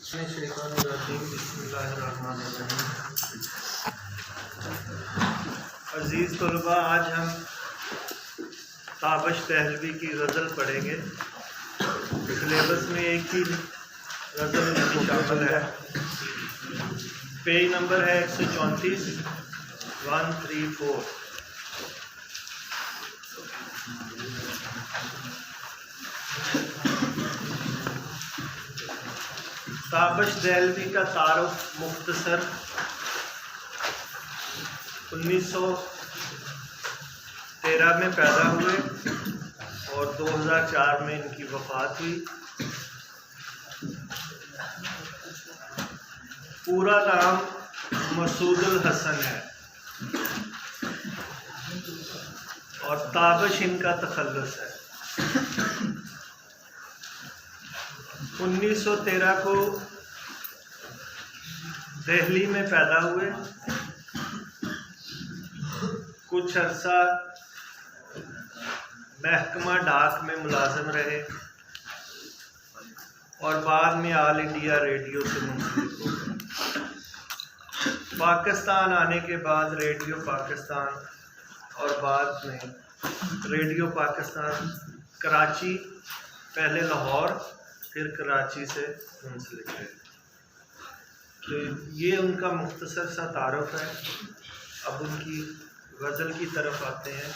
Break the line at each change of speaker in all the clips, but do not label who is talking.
अज़ीज़ तलबा, आज हम ताबश दहलवी की गज़ल पढ़ेंगे। सिलेबस में एक ही गज़ल शामिल है। पेज नंबर है 134 134। ताबश दहलवी का तारुफ मुख्तसर। 1913 में पैदा हुए और 2004 में इनकी वफ़ात हुई। पूरा नाम मसूदुल हसन है और ताबश इनका तखल्लुस है। 1913 को दिल्ली में पैदा हुए। कुछ अर्सा महकमा डाक में मुलाजिम रहे और बाद में ऑल इंडिया रेडियो से मुंसलिक हो गए। पाकिस्तान आने के बाद रेडियो पाकिस्तान और बाद में रेडियो पाकिस्तान कराची, पहले लाहौर फिर कराची से मुंसलिक है। तो ये उनका मुख्तसर सा तारुफ है। अब उनकी गज़ल की तरफ आते हैं।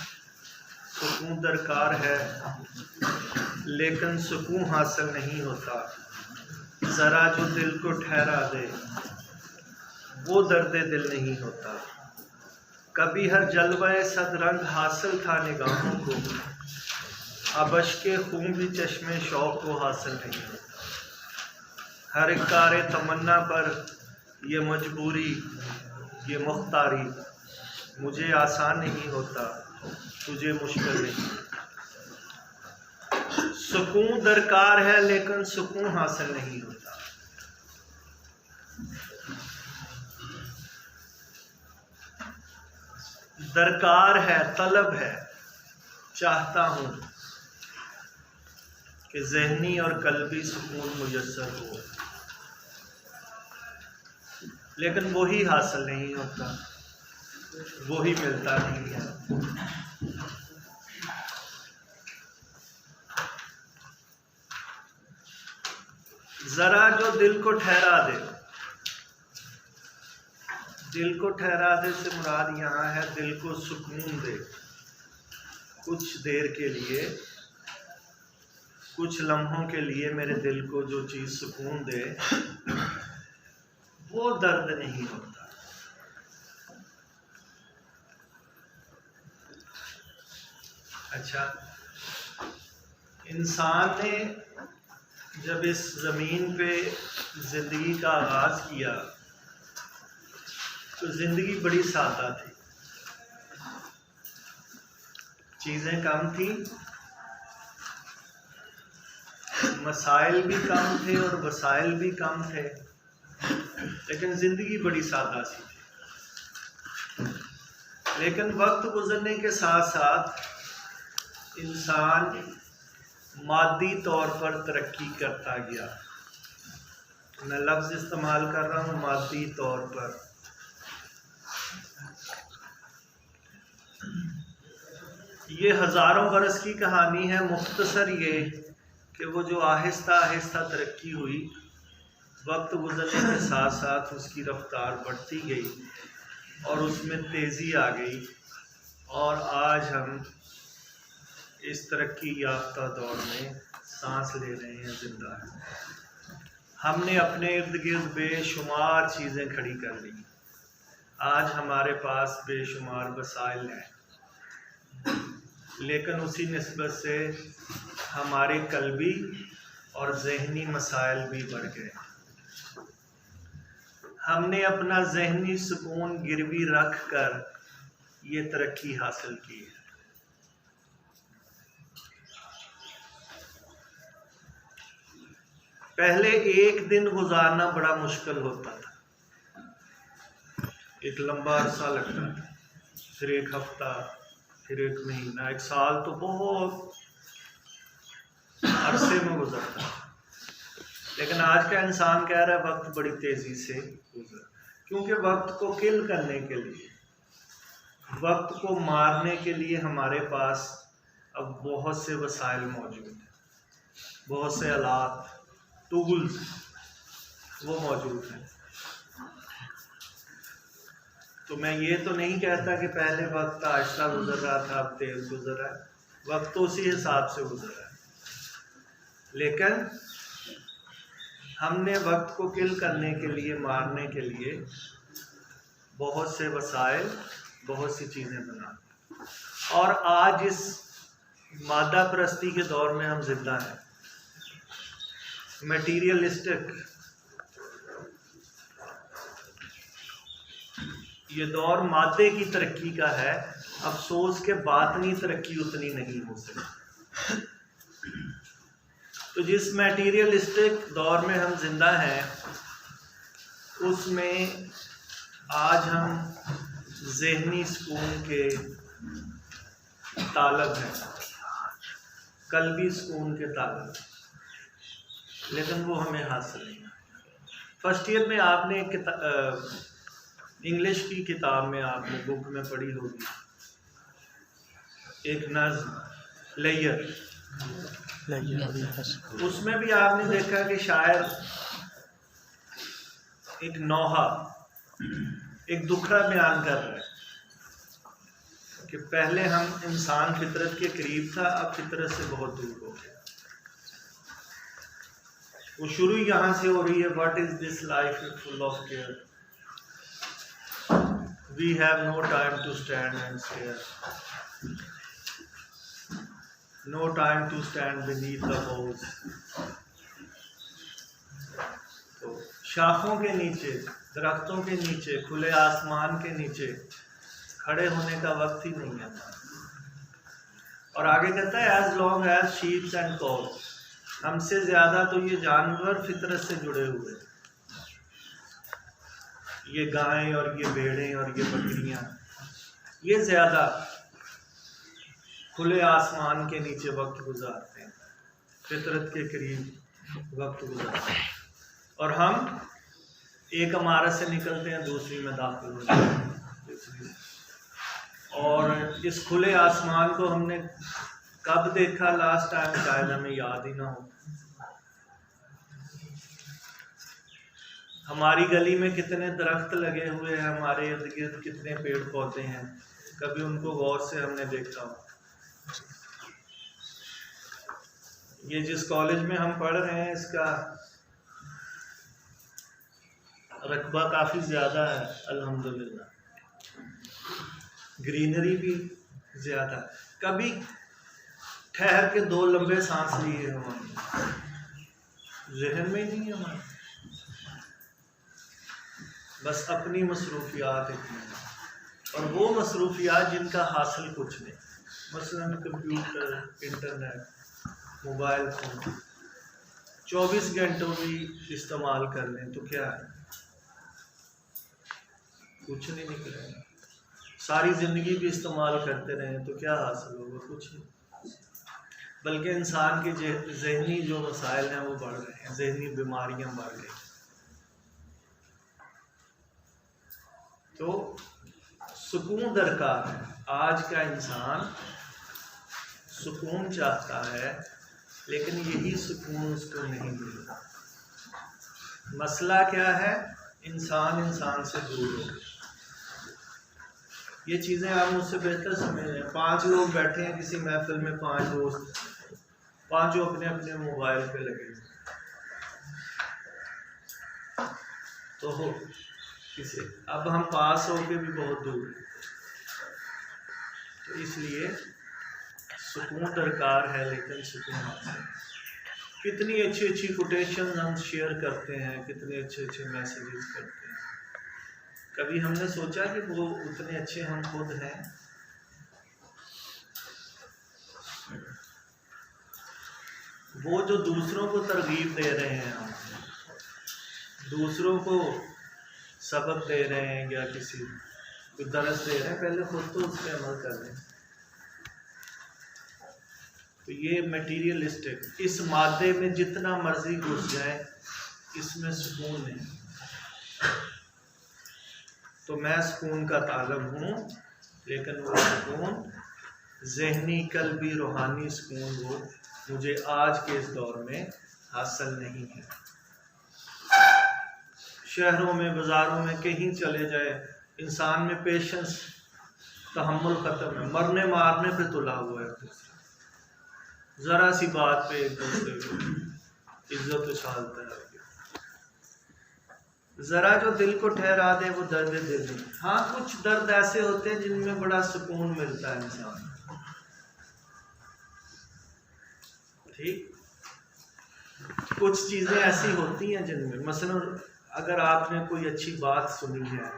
सुकून दरकार है लेकिन सुकून हासिल नहीं होता, ज़रा जो दिल को ठहरा दे वो दर्द दिल नहीं होता। कभी हर जलवाए सदरंग हासिल था निगाहों को, अब अश्के खून भी चश्मे शौक़ को हासिल नहीं होता। हर एक कार तमन्ना पर ये मजबूरी ये मुख्तारी, मुझे आसान नहीं होता तुझे मुश्किल नहीं। सुकून दरकार है लेकिन सुकून हासिल नहीं होता। दरकार है, तलब है, चाहता हूँ कि ज़हनी और कल्बी सुकून मुयस्सर हो, लेकिन वही हासिल नहीं होता, वही मिलता नहीं है। ज़रा जो दिल को ठहरा दे, दिल को ठहरा दे से मुराद यहाँ है दिल को सुकून दे। कुछ देर के लिए, कुछ लम्हों के लिए मेरे दिल को जो चीज़ सुकून दे वो दर्द नहीं होता। अच्छा, इंसान ने जब इस ज़मीन पे ज़िंदगी का आगाज़ किया तो ज़िंदगी बड़ी सादा थी, चीज़ें कम थी, मसाइल भी कम थे और वसाइल भी कम थे, लेकिन ज़िंदगी बड़ी सादा सी थी। लेकिन वक्त गुजरने के साथ साथ इंसान मादी तौर पर तरक्की करता गया। मैं लफ्ज़ इस्तेमाल कर रहा हूँ मादी तौर पर। ये हज़ारों बरस की कहानी है। मुख्तसर ये कि वो जो आहिस्ता आहिस्ता तरक्की हुई, वक्त गुजरने के साथ साथ उसकी रफ्तार बढ़ती गई और उसमें तेज़ी आ गई और आज हम इस तरक्की याफ्ता दौर में सांस ले रहे हैं, जिंदा हैं। हमने अपने इर्द गिर्द बेशुमार चीज़ें खड़ी कर ली। आज हमारे पास बेशुमार वसाइल हैं, लेकिन उसी निस्बत से हमारे कल्बी और ज़हनी मसाइल भी बढ़ गए। हमने अपना ज़हनी सुकून गिरवी रख कर ये तरक्की हासिल की है। पहले एक दिन गुजारना बड़ा मुश्किल होता था, एक लंबा अरसा लगता था, फिर एक हफ्ता, फिर एक महीना, एक साल तो बहुत अरसे में गुजरता था। लेकिन आज का इंसान कह रहा है वक्त बड़ी तेजी से गुजर, क्योंकि वक्त को किल करने के लिए, वक्त को मारने के लिए हमारे पास अब बहुत से वसाइल मौजूद हैं, बहुत से आलात, टूल्स वो मौजूद हैं। तो मैं ये तो नहीं कहता कि पहले वक्त आहिस्ता गुजर रहा था, अब तेज गुजर रहा है, वक्त तो उसी हिसाब से गुजर रहा है। लेकिन हमने वक्त को किल करने के लिए, मारने के लिए बहुत से वसाइल, बहुत सी चीज़ें बना, और आज इस मादा परस्ती के दौर में हम जिंदा हैं, मटीरियलिस्टिक। ये दौर मादे की तरक्की का है। अफसोस के बातनी तरक्की उतनी नहीं हो सकती। तो जिस मटीरियलिस्टिक दौर में हम जिंदा हैं, उसमें आज हम ज़हनी सुकून के तालब हैं, कल्बी सुकून के तालब, लेकिन वो हमें हासिल नहीं। फर्स्ट ईयर में आपने इंग्लिश की किताब में, आपने बुक में पढ़ी होगी, एक नज़्म लेयर, उसमें भी आपने देखा कि शायर एक नौहा, एक दुखड़ा बयान कर रहा है कि पहले हम इंसान फितरत के करीब था, अब फितरत से बहुत दूर हो गया। वो शुरू यहाँ से हो रही है, what is this life full of care, we have no time to stand and stare, no time to stand beneath the बोझ। तो शाखों के नीचे, दरख्तों के नीचे, खुले आसमान के नीचे खड़े होने का वक्त ही नहीं है। और आगे कहता है as long as sheeps and cows, हमसे ज़्यादा तो ये जानवर फितरत से जुड़े हुए, ये गायें और ये भेड़ें और ये बकरियां, ये ज़्यादा खुले आसमान के नीचे वक्त गुजारते हैं, फितरत के करीब वक्त गुजारते हैं, और हम एक इमारत से निकलते हैं दूसरी में दाखिल हो जाते हैं। और इस खुले आसमान को हमने कब देखा लास्ट टाइम, शायद हमें याद ही ना हो। हमारी गली में कितने दरख्त लगे हुए हैं, हमारे इर्द गिर्द कितने पेड़ पौधे हैं, कभी उनको गौर से हमने देखा हो? ये जिस कॉलेज में हम पढ़ रहे हैं, इसका रकबा काफ़ी ज़्यादा है अल्हम्दुलिल्लाह, ग्रीनरी भी ज़्यादा। कभी ठहर के दो लंबे सांस लिए हमारे जहन में ही नहीं है हमारे, बस अपनी मसरूफियात इतनी हैं, और वो मसरूफियात जिनका हासिल कुछ नहीं, मसलन कंप्यूटर, इंटरनेट, मोबाइल फ़ोन 24 घंटों भी इस्तेमाल कर लें तो क्या है, कुछ नहीं निकलेगा। सारी ज़िंदगी भी इस्तेमाल करते रहें तो क्या हासिल होगा, कुछ नहीं। बल्कि इंसान के ज़हनी जो मसाइल हैं वो बढ़ रहे हैं, ज़हनी बीमारियां बढ़ रही हैं। तो सुकून दरकार है। आज का इंसान सुकून चाहता है, लेकिन यही सुकून उसको नहीं मिलता। मसला क्या है? इंसान इंसान से दूर हो गया। ये चीज़ें आप मुझसे बेहतर समझ रहे हैं। 5 लोग बैठे हैं किसी महफिल में, 5 दोस्त, 5 अपने अपने मोबाइल पे लगे हैं, तो हो किसे, अब हम पास हो के भी बहुत दूर हैं। तो इसलिए सुकून दरकार है, लेकिन सुकून हासिल। कितनी अच्छी अच्छी कोटेशन हम शेयर करते हैं, कितने अच्छे अच्छे मैसेजेस करते हैं। कभी हमने सोचा कि वो उतने अच्छे हम खुद हैं? वो जो दूसरों को तरगीब दे रहे हैं, हम दूसरों को सबक दे रहे हैं या किसी को दरस दे रहे हैं, पहले खुद तो उस पर अमल कर लें। तो ये मटीरियलिस्टिक, इस मादे में जितना मर्जी घुस जाए इसमें सुकून नहीं। तो मैं सुकून का तालब हूँ, लेकिन वो सुकून ज़हनी, कल्बी, रूहानी सुकून वो मुझे आज के इस दौर में हासिल नहीं है। शहरों में, बाज़ारों में कहीं चले जाए, इंसान में पेशेंस, तहम्मुल ख़त्म है। मरने मारने पे तुला हुआ है, ज़रा सी बात पे एक दूसरे को इज्जत उछालता है। ज़रा जो दिल को ठहरा दे वो दर्द दिल नहीं। हाँ, कुछ दर्द ऐसे होते हैं जिनमें बड़ा सुकून मिलता है इंसान, ठीक। कुछ चीज़ें ऐसी होती हैं जिनमें, मसलन अगर आपने कोई अच्छी बात सुनी है,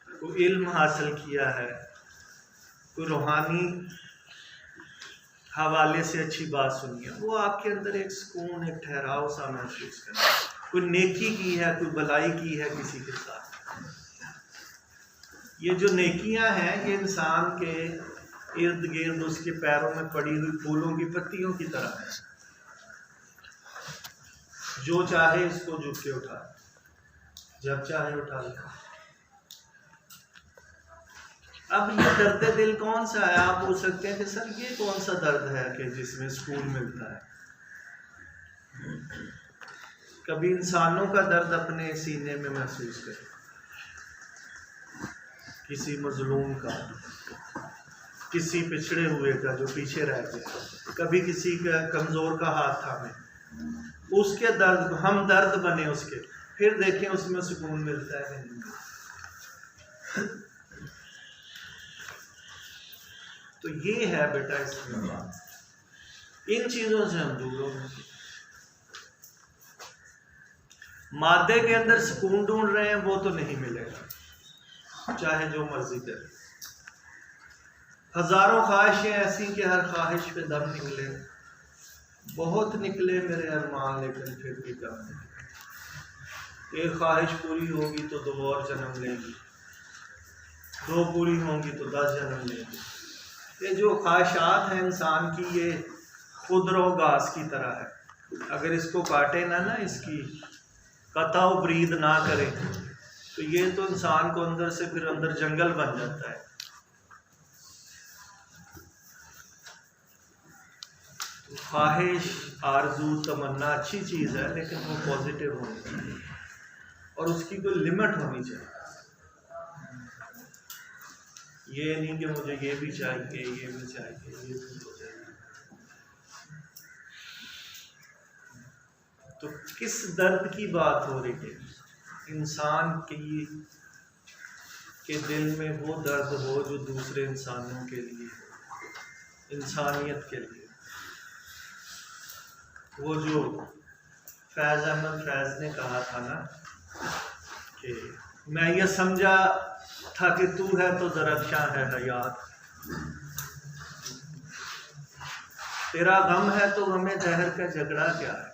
कोई इल्म हासिल किया है, कोई रूहानी हवाले से अच्छी बात सुनी है, वो आपके अंदर एक सुकून, एक ठहराव सा महसूस करना। कोई नेकी की है, कोई भलाई की है किसी के साथ, ये जो नेकियां हैं ये इंसान के इर्द गिर्द उसके पैरों में पड़ी हुई फूलों की पत्तियों की तरह है, जो चाहे इसको झुक के उठा, जब चाहे उठा ले। अब ये दर्द दिल कौन सा है? आप बोल सकते हैं कि सर ये कौन सा दर्द है कि जिसमें सुकून मिलता है। कभी इंसानों का दर्द अपने सीने में महसूस करें, किसी मजलूम का, किसी पिछड़े हुए का जो पीछे रह गया, कभी किसी का कमज़ोर का हाथ थामे, उसके दर्द, हम दर्द बने उसके, फिर देखें उसमें सुकून मिलता है नहीं। तो ये है बेटा इसमें बात, इन चीज़ों से हम दूर हो गए। मादे के अंदर सुकून ढूंढ रहे हैं, वो तो नहीं मिलेगा, चाहे जो मर्जी करे। हजारों ख्वाहिशें ऐसी कि हर ख्वाहिश पे दम निकले, बहुत निकले मेरे अरमान, लेकिन फिर भी कम निकले। एक ख्वाहिश पूरी होगी तो 2 और जन्म लेगी, 2 पूरी होंगी तो 10 जन्म लेगी। ये जो ख्वाहिशात हैं इंसान की, ये खुदरो घास की तरह है, अगर इसको काटे ना इसकी कताओ ब्रीद ना करे तो ये तो इंसान को अंदर से फिर अंदर जंगल बन जाता है। तो ख्वाहिश, आरजू, तमन्ना अच्छी चीज़ है, लेकिन वो पॉजिटिव होनी चाहिए और उसकी कोई लिमिट होनी चाहिए। ये नहीं कि मुझे ये भी चाहिए, ये भी चाहिए, ये भी हो जाए। तो किस दर्द की बात हो रही है? इंसान के दिल में वो दर्द हो जो दूसरे इंसानों के लिए, इंसानियत के लिए। वो जो फैज़ अहमद फैज़ ने कहा था ना कि मैं ये समझा था कि तू है तो दरख्शां है हयात, तेरा गम है तो हमें दहर का झगड़ा क्या है,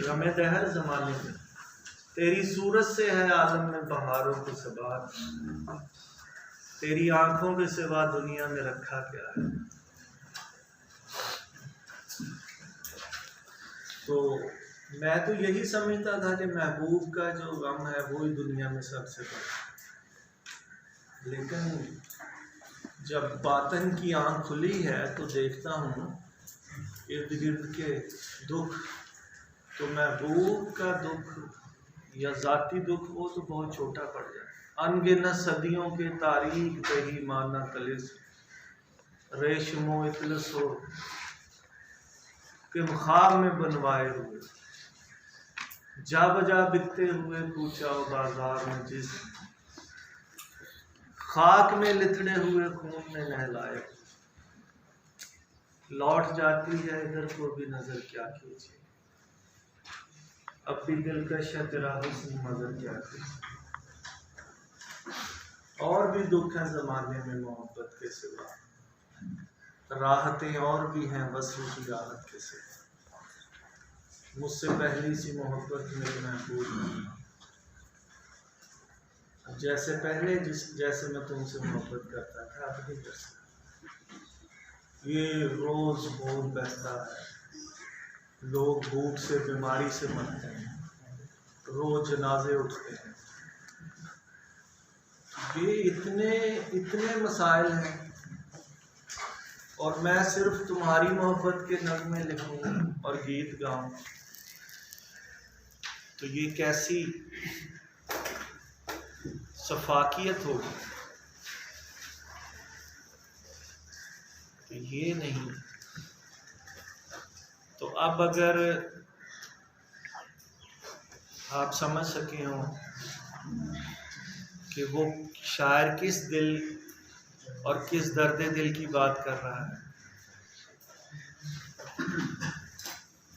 हमें दहर ज़माने में, तेरी सूरत से है आलम में बहारों की सबात, तेरी आंखों के सिवा दुनिया में रखा क्या है। तो मैं तो यही समझता था कि महबूब का जो गम है वो ही दुनिया में सबसे बड़ा, लेकिन जब बातन की आँख खुली है तो देखता हूँ इर्द गिर्द के दुख, तो महबूब का दुख या ज़ाती दुख वो तो बहुत छोटा पड़ जाए। अनगिनत सदियों के तारीख दही माना कलिस, रेशमो इतलस हो के ख्वाब में बनवाए हुए, जा बजा बिकते हुए कूचा बाजार में, जिस खाक में लिथड़े हुए खून में नहलाए, लौट जाती है इधर को भी नजर क्या कीजिए, अब भी दिलकश है तेरा हुस्न मगर क्या कीजिए। और भी दुख है ज़माने में मोहब्बत के सिवा, राहतें और भी हैं वस्ल की राहत के सिवा, मुझसे पहली सी मोहब्बत मेरे महबूब नहीं, जैसे पहले जैसे मैं तुमसे मोहब्बत करता था अब नहीं कर सकता। ये रोज़ खून बहता है, लोग भूख से, बीमारी से मरते हैं, रोज जनाजे उठते हैं। ये इतने इतने मसाइल हैं, और मैं सिर्फ तुम्हारी मोहब्बत के नगमे लिखूं और गीत गाऊं, तो ये कैसी सफाकियत होगी। तो ये नहीं। तो अब अगर आप समझ सके हो कि वो शायर किस दिल और किस दर्द दिल की बात कर रहा है।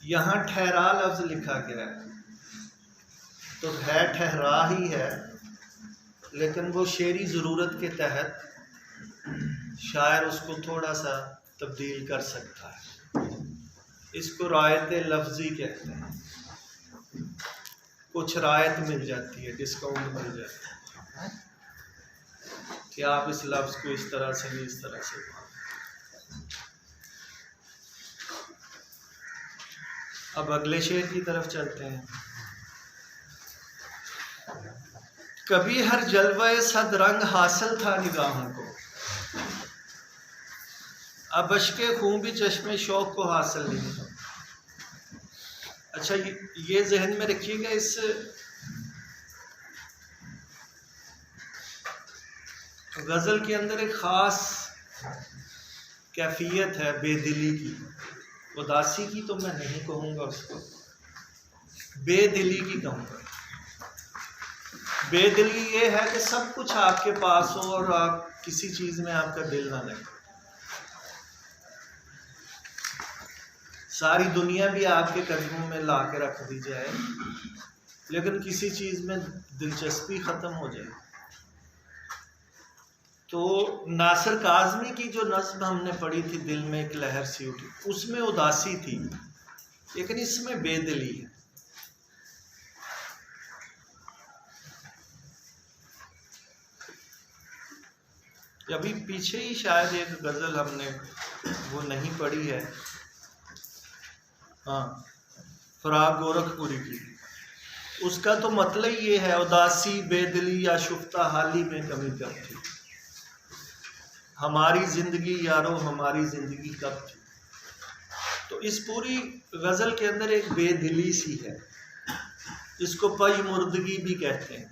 यहाँ ठहरा लफ्ज लिखा गया है, तो है ठहरा ही है, लेकिन वो शेरी ज़रूरत के तहत शायर उसको थोड़ा सा तब्दील कर सकता है। इसको रायत लफ्ज़ी कहते हैं। कुछ रायत मिल जाती है, डिस्काउंट मिल जाता है कि आप इस लफ्ज़ को इस तरह से नहीं, इस तरह से। अब अगले शेर की तरफ चलते हैं। कभी हर जलवे सद रंग हासिल था निगाहों को, अब अश्के खून भी चश्मे शौक को हासिल नहीं था। अच्छा, ये जहन में रखिएगा, इस गज़ल के अंदर एक ख़ास कैफियत है बेदिली की। उदासी की तो मैं नहीं कहूँगा, उसको बेदिली की कहूँगा। बेदिली ये है कि सब कुछ आपके पास हो और आप किसी चीज़ में आपका दिल ना लगे। सारी दुनिया भी आपके कदमों में ला के रख दी जाए, लेकिन किसी चीज़ में दिलचस्पी ख़त्म हो जाए। तो नासिर काज़मी की जो नज़्म हमने पढ़ी थी, दिल में एक लहर सी उठी, उसमें उदासी थी, लेकिन इसमें बेदिली है। अभी पीछे ही शायद एक गज़ल हमने वो नहीं पढ़ी है, हाँ, फराग गोरखपुरी की। उसका तो मतलब ये है, उदासी बेदिली या शुफ्ता हाली में कमी कब थी, हमारी ज़िंदगी यारो हमारी ज़िंदगी कब थी। तो इस पूरी गज़ल के अंदर एक बेदिली सी है, इसको पय मुर्दगी भी कहते हैं।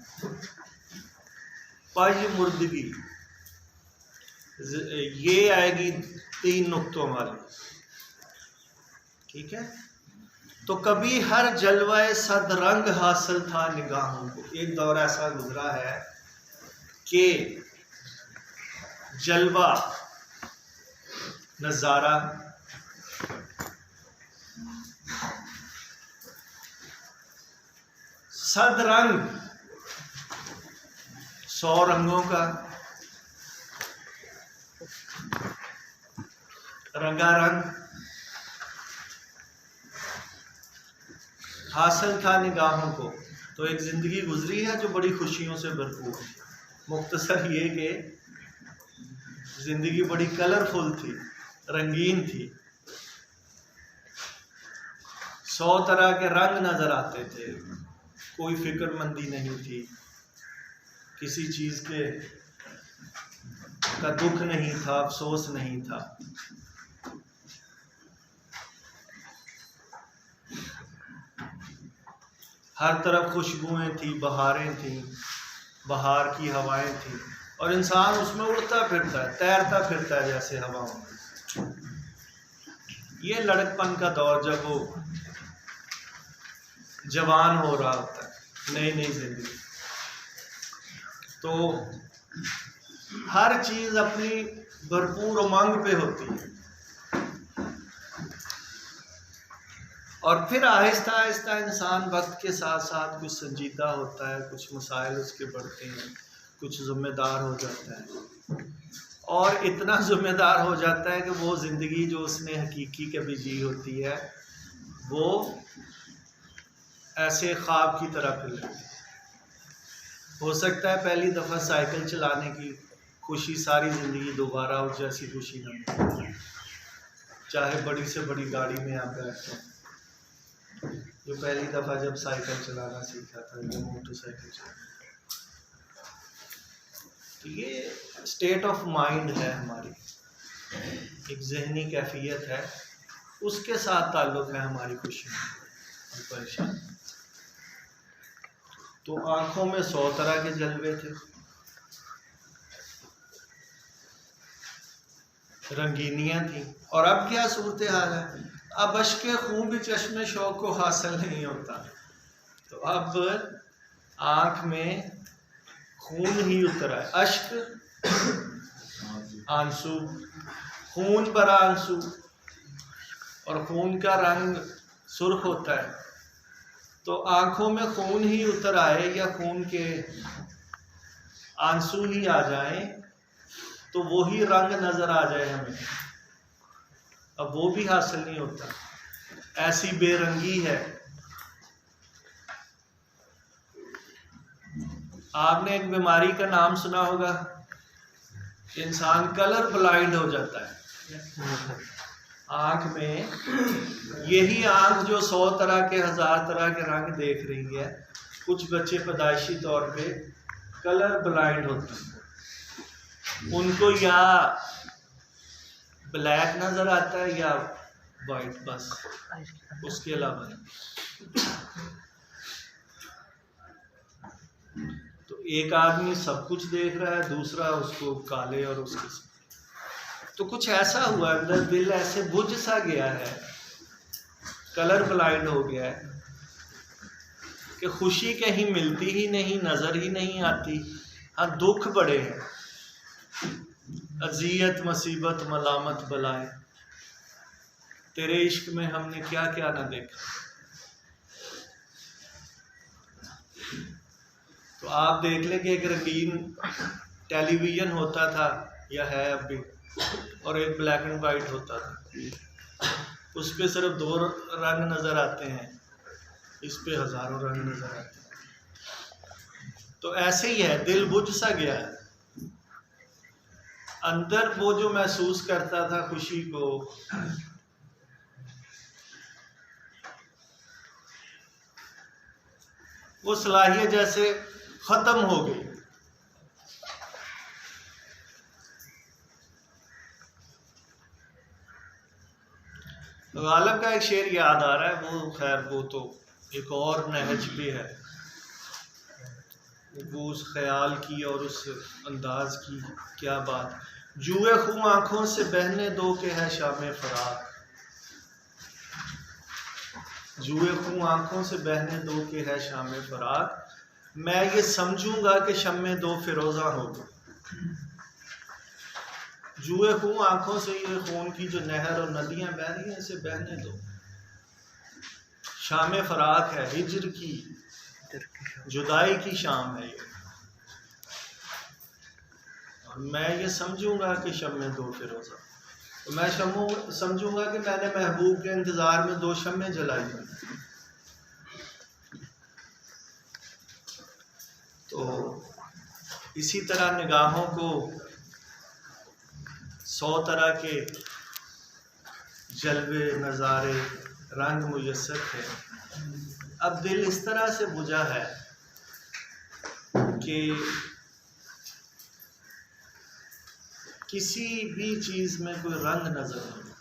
पय मुर्दगी ये आएगी 3 नुक्तों वाली, ठीक है। तो कभी हर जलवाए सद रंग हासिल था निगाहों को। एक दौर ऐसा गुजरा है कि जलवा, नज़ारा, सद रंग 100 रंगों का, रंगारंग हासिल था निगाहों को। तो एक ज़िंदगी गुजरी है जो बड़ी खुशियों से भरपूर थी। मुख्तसर ये कि ज़िंदगी बड़ी कलरफुल थी, रंगीन थी। 100 तरह के रंग नज़र आते थे, कोई फिक्रमंदी नहीं थी, किसी चीज़ के का दुख नहीं था, अफसोस नहीं था। हर तरफ खुशबुएं थी, बहारें थी, बहार की हवाएं थी, और इंसान उसमें उड़ता फिरता है, तैरता फिरता है जैसे हवाओं में। ये लड़कपन का दौर, जब वो जवान हो रहा होता है, नई नई जिंदगी, तो हर चीज़ अपनी भरपूर उमंग पे होती है। और फिर आहिस्ता आहिस्ता इंसान वक्त के साथ साथ कुछ संजीदा होता है, कुछ मसाइल उसके बढ़ते हैं, कुछ ज़िम्मेदार हो जाता है, और इतना ज़िम्मेदार हो जाता है कि वो ज़िंदगी जो उसने हकीकी कभी जी होती है, वो ऐसे ख्वाब की तरह फिर जाती है। हो सकता है पहली दफ़ा साइकिल चलाने की खुशी सारी ज़िंदगी दोबारा उस जैसी खुशी ना हो, चाहे बड़ी से बड़ी गाड़ी में आप बैठते हैं। जो पहली दफ़ा जब साइकिल चलाना सीखा था, जब मोटरसाइकिल चलाना, तो ये स्टेट ऑफ माइंड है हमारी, एक जहनी कैफियत है, उसके साथ ताल्लुक़ है हमारी खुशी और परेशानी। तो आँखों में 100 तरह के जलवे थे, रंगीनियाँ थी। और अब क्या सूरत हाल है? अब अश्के खून भी चश्मे शौक को हासिल नहीं होता। तो अब आँख में खून ही उतरा है, अश्क आंसू, खून भरा आंसू, और खून का रंग सुर्ख होता है। तो आँखों में खून ही उतर आए या खून के आंसू ही आ जाएं, तो वो ही रंग नज़र आ जाए हमें, अब वो भी हासिल नहीं होता। ऐसी बेरंगी है। आपने एक बीमारी का नाम सुना होगा, इंसान कलर ब्लाइंड हो जाता है आँख में। यही आँख जो 100 तरह के 1000 तरह के रंग देख रही है, कुछ बच्चे पैदाइशी तौर पे कलर ब्लाइंड होते हैं। उनको या ब्लैक नज़र आता है या वाइट, बस उसके अलावा नहीं। तो एक आदमी सब कुछ देख रहा है, दूसरा उसको काले और उसके तो कुछ ऐसा हुआ अंदर, दिल ऐसे बुझ सा गया है, कलर ब्लाइंड हो गया है कि खुशी कहीं मिलती ही नहीं, नज़र ही नहीं आती। हाँ, दुख बड़े हैं, अजियत मुसीबत मलामत बलाएं, तेरे इश्क में हमने क्या क्या ना देखा। तो आप देख लें कि एक रंगीन टेलीविज़न होता था या है अब भी, और एक ब्लैक एंड वाइट होता था। उस पे सिर्फ 2 रंग नज़र आते हैं, इस पे हज़ारों रंग नज़र आते हैं। तो ऐसे ही है, दिल बुझ सा गया है। अंदर वो जो महसूस करता था खुशी को, वो सलाहियत जैसे ख़त्म हो गई। गालिब का एक शेर याद आ रहा है, वो खैर वो तो एक और नहज भी है, वो उस ख्याल की और उस अंदाज की क्या बात। जुए खूं आँखों से बहने दो के है शामे फराक, जुए खूं आँखों से बहने दो के है शामे फराक, मैं ये समझूंगा कि शम्मे दो फिरोज़ा होगा। जुए खूं आँखों से, ये खून की जो नहर और नदियाँ बह रही हैं, इसे बहने दो। शाम फराक है, हिजर की जुदाई की शाम है ये, और मैं ये समझूंगा कि शम्मे दो फिरोज़ा, तो मैं समझूंगा कि मैंने महबूब के इंतज़ार में 2 शम्में जलाई हैं। तो इसी तरह निगाहों को 100 तरह के जलवे, नज़ारे, रंग मुयस्सर थे। अब दिल इस तरह से बुझा है कि किसी भी चीज़ में कोई रंग नज़र नहीं।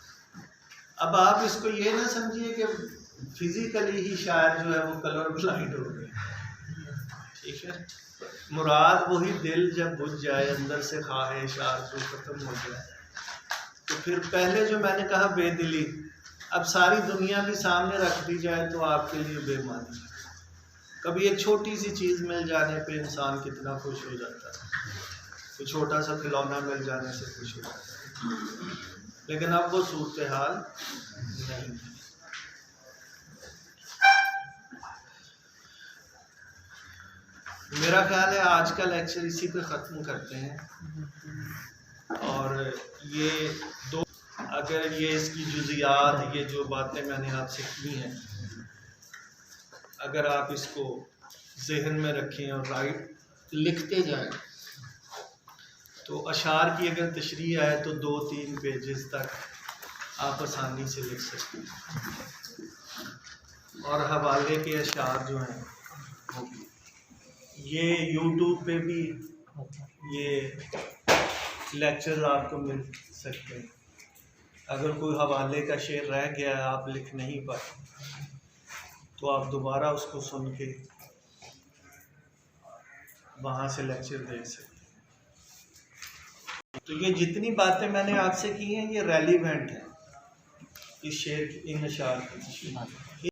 अब आप इसको ये ना समझिए कि फिज़िकली ही शायद जो है वो कलर ब्लाइंड हो गए, ठीक है। मुराद वही दिल जब बुझ जाए, अंदर से ख्वाहिश आरज़ू ख़त्म हो जाए, तो फिर पहले जो मैंने कहा बेदिली, अब सारी दुनिया भी सामने रख दी जाए तो आपके लिए बेमानी। कभी एक छोटी सी चीज़ मिल जाने पे इंसान कितना खुश हो जाता है, तो छोटा सा खिलौना मिल जाने से खुश हो जाता है, लेकिन अब वो सूरत हाल नहीं। मेरा ख्याल है आज का लेक्चर इसी पे ख़त्म करते हैं। और ये अगर ये इसकी जुज़ियात, ये जो बातें मैंने आपसे की हैं, अगर आप इसको जहन में रखें और लिखते जाएं, तो अशार की अगर तशरीह आए तो 2-3 पेजेस तक आप आसानी से लिख सकते हैं। और हवाले के अशार जो हैं वो भी। ये यूट्यूब पे भी ये लेक्चर आपको मिल सकते हैं। अगर कोई हवाले का शेर रह गया आप लिख नहीं पाए तो आप दोबारा उसको सुन के वहाँ से लेक्चर देख सकते हैं। तो ये जितनी बातें मैंने आपसे की हैं ये रेलिवेंट है इस शेर इन अशार की।